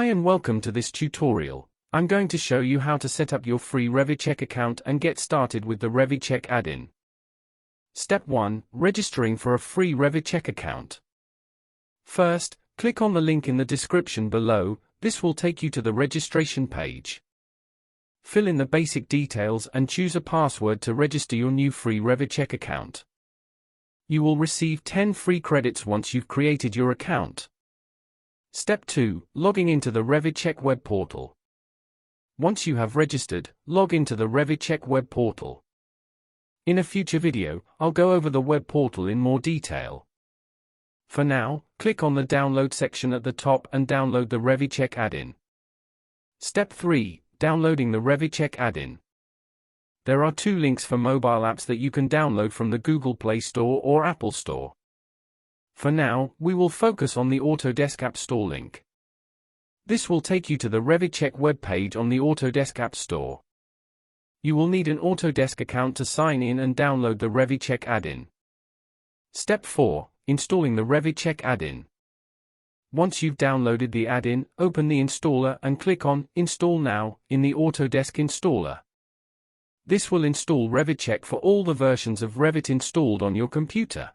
and welcome to this tutorial. I'm going to show you how to set up your free ReviCheck account and get started with the ReviCheck add-in. Step 1. Registering for a free ReviCheck account. First, click on the link in the description below. This will take you to the registration page. Fill in the basic details and choose a password to register your new free ReviCheck account. You will receive 10 free credits once you've created your account. Step 2. Logging into the ReviCheck web portal. Once you have registered, log into the ReviCheck web portal. In a future video, I'll go over the web portal in more detail. For now, click on the download section at the top and download the ReviCheck add-in. Step 3. Downloading the ReviCheck add-in. There are 2 links for mobile apps that you can download from the Google Play Store or Apple Store. For now, we will focus on the Autodesk App Store link. This will take you to the ReviCheck web page on the Autodesk App Store. You will need an Autodesk account to sign in and download the ReviCheck add-in. Step 4. Installing the ReviCheck add-in. Once you've downloaded the add-in, open the installer and click on Install Now in the Autodesk installer. This will install ReviCheck for all the versions of Revit installed on your computer.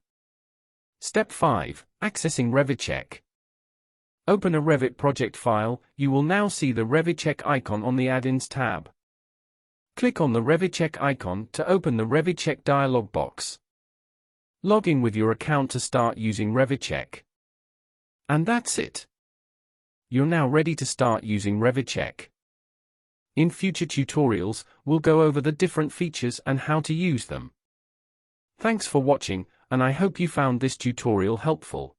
Step 5. Accessing ReviCheck. Open a Revit project file. You will now see the ReviCheck icon on the Add-ins tab. Click on the ReviCheck icon to open the ReviCheck dialog box. Log in with your account to start using ReviCheck. And that's it. You're now ready to start using ReviCheck. In future tutorials, we'll go over the different features and how to use them. Thanks for watching, and I hope you found this tutorial helpful.